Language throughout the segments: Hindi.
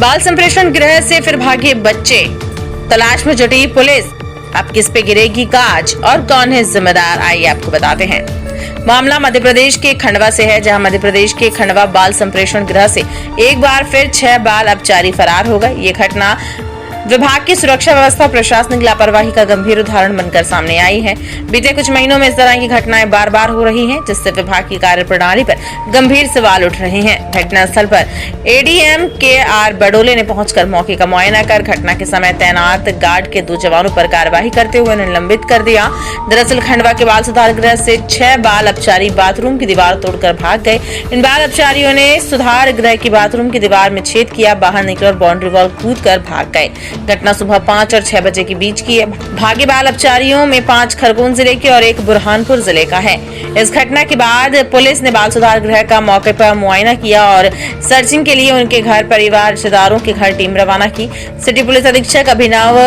बाल संप्रेषण गृह से फिर भागे बच्चे, तलाश में जुटी पुलिस। अब किस पे गिरेगी गाज और कौन है जिम्मेदार, आइए आपको बताते हैं। मामला मध्य प्रदेश के खंडवा से है, जहां मध्य प्रदेश के खंडवा बाल संप्रेषण गृह से एक बार फिर 6 बाल अपचारी फरार हो गए। ये घटना विभाग की सुरक्षा व्यवस्था प्रशासनिक लापरवाही का गंभीर उदाहरण बनकर सामने आई है। बीते कुछ महीनों में इस तरह की घटनाएं बार बार हो रही हैं, जिससे विभाग की कार्यप्रणाली पर गंभीर सवाल उठ रहे हैं। घटनास्थल पर एडीएम के.आर. बडोले ने पहुंचकर मौके का मुआयना कर घटना के समय तैनात गार्ड के 2 जवानों पर कार्यवाही करते हुए उन्हें निलंबित कर दिया। दरअसल खंडवा के बाल सुधार गृह से 6 बाल अपचारी बाथरूम की दीवार तोड़कर भाग गए। इन बाल अपचारियों ने सुधार गृह की बाथरूम की दीवार में छेद किया, बाहर निकले और बाउंड्री वॉल कूद कर भाग गए। घटना सुबह 5 और 6 बजे के बीच की है। भागे बाल अपचारियों में 5 खरगोन जिले के और 1 बुरहानपुर जिले का है। इस घटना के बाद पुलिस ने बाल सुधार गृह का मौके पर मुआयना किया और सर्चिंग के लिए उनके घर, परिवार, रिश्तेदारों के घर टीम रवाना की। सिटी पुलिस अधीक्षक अभिनव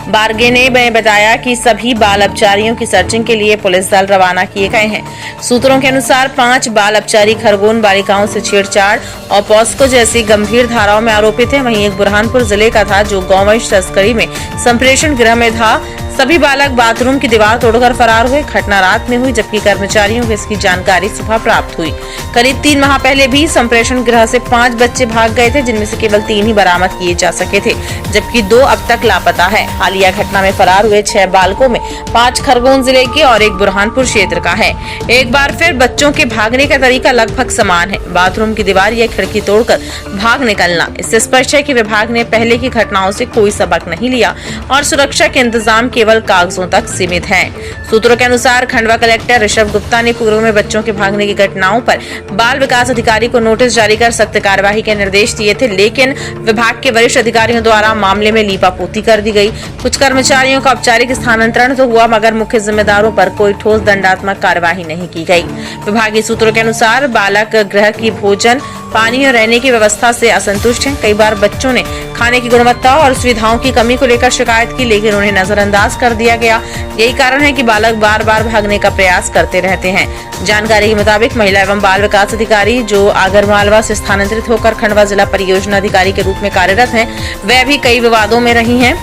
बारगे ने बताया कि सभी बाल अपचारियों की सर्चिंग के लिए पुलिस दल रवाना किए गए हैं। सूत्रों के अनुसार 5 बाल अपचारी खरगोन बालिकाओं से छेड़छाड़ और पॉस्को जैसी गंभीर धाराओं में आरोपित है। वहीं एक बुरहानपुर जिले का था जो गौवंश तस्करी में संप्रेषण गृह में था। सभी बालक बाथरूम की दीवार तोड़कर फरार हुए। घटना रात में हुई, जबकि कर्मचारियों को इसकी जानकारी सुबह प्राप्त हुई। करीब 3 माह पहले भी संप्रेषण गृह से 5 बच्चे भाग गए थे, जिनमें से केवल 3 ही बरामद किए जा सके थे, जबकि 2 अब तक लापता है। हालिया घटना में फरार हुए 6 बालकों में 5 खरगोन जिले के और 1 बुरहानपुर क्षेत्र का है। एक बार फिर बच्चों के भागने का तरीका लगभग समान है, बाथरूम की दीवार या खिड़की तोड़कर भाग निकलना। इससे स्पष्ट है कि विभाग ने पहले की घटनाओं से कोई सबक नहीं लिया और सुरक्षा के इंतजाम केवल कागजों तक सीमित हैं। सूत्रों के अनुसार खंडवा कलेक्टर ऋषभ गुप्ता ने पूर्व में बच्चों के भागने की घटनाओं पर बाल विकास अधिकारी को नोटिस जारी कर सख्त कार्यवाही के निर्देश दिए थे, लेकिन विभाग के वरिष्ठ अधिकारियों द्वारा मामले में लीपापोती कर दी गई। कुछ कर्मचारियों का औपचारिक स्थानांतरण तो हुआ, मगर मुख्य जिम्मेदारों पर कोई ठोस दंडात्मक कार्यवाही नहीं की गई। विभागीय सूत्रों के अनुसार बालक गृह की भोजन, पानी और रहने की व्यवस्था से असंतुष्ट हैं। कई बार बच्चों ने खाने की गुणवत्ता और सुविधाओं की कमी को लेकर शिकायत की, लेकिन उन्हें नजरअंदाज कर दिया गया। यही कारण है कि बालक बार बार भागने का प्रयास करते रहते हैं। जानकारी के मुताबिक महिला एवं बाल विकास अधिकारी जो आगरमालवा से स्थानांतरित होकर खंडवा जिला परियोजना अधिकारी के रूप में कार्यरत हैं, वह भी कई विवादों में रही हैं।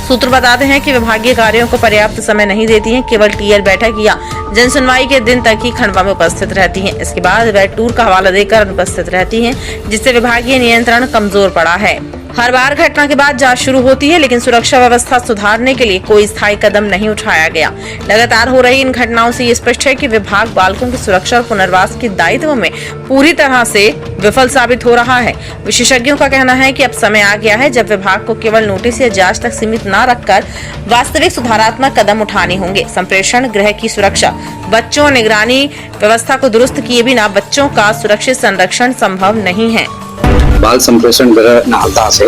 सूत्र बताते हैं कि विभागीय कार्यों को पर्याप्त समय नहीं देती हैं, केवल टीएल बैठक या जनसुनवाई के दिन तक ही खंडवा में उपस्थित रहती हैं। इसके बाद वह टूर का हवाला देकर अनुपस्थित रहती हैं, जिससे विभागीय नियंत्रण कमजोर पड़ा है। हर बार घटना के बाद जांच शुरू होती है, लेकिन सुरक्षा व्यवस्था सुधारने के लिए कोई स्थायी कदम नहीं उठाया गया। लगातार हो रही इन घटनाओं से ये स्पष्ट है कि विभाग बालकों की सुरक्षा और पुनर्वास के दायित्व में पूरी तरह से विफल साबित हो रहा है। विशेषज्ञों का कहना है कि अब समय आ गया है जब विभाग को केवल नोटिस या जांच तक सीमित न रखकर वास्तविक सुधारात्मक कदम उठाने होंगे। संप्रेषण गृह की सुरक्षा, बच्चों निगरानी व्यवस्था को दुरुस्त किए बिना बच्चों का सुरक्षित संरक्षण संभव नहीं है। बाल संप्रेषण गृह नालदा से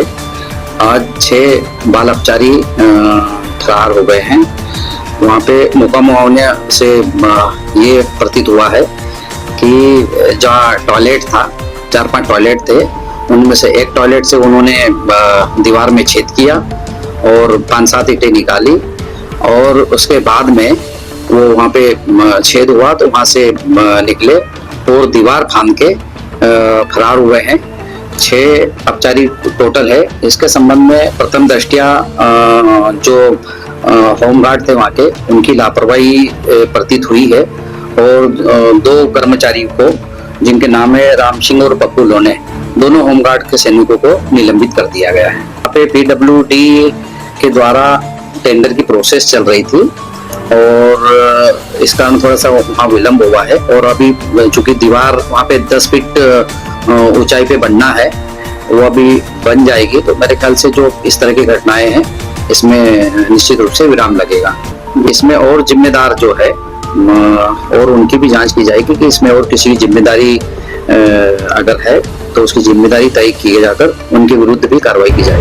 आज 6 बाल अपचारी फरार हो गए हैं। वहाँ पे मौका मुआवने से ये प्रतीत हुआ है कि जहाँ टॉयलेट था, 4-5 टॉयलेट थे, उनमें से एक टॉयलेट से उन्होंने दीवार में छेद किया और 5-7 ईंटें निकाली और उसके बाद में वो वहाँ पे छेद हुआ तो वहाँ से निकले और दीवार फांद के फरार हुए हैं। 6 अपचारी टोटल है। इसके संबंध में प्रथम दृष्टया जो होमगार्ड थे वहाँ के, उनकी लापरवाही प्रतीत हुई है और 2 कर्मचारी को, जिनके नाम है राम सिंह और पप्पू लोने, दोनों होमगार्ड के सैनिकों को निलंबित कर दिया गया है। यहाँ पे PWD के द्वारा टेंडर की प्रोसेस चल रही थी और इस कारण थोड़ा सा वहाँ विलम्ब हुआ है और अभी चूंकि दीवार वहाँ पे 10 फीट ऊंचाई पे बनना है, वो अभी बन जाएगी, तो मेरे ख्याल से जो इस तरह की घटनाएं हैं इसमें निश्चित रूप से विराम लगेगा। इसमें और जिम्मेदार जो है और उनकी भी जांच की जाएगी कि इसमें और किसी की जिम्मेदारी अगर है तो उसकी जिम्मेदारी तय किए जाकर उनके विरुद्ध भी कार्रवाई की जाएगी।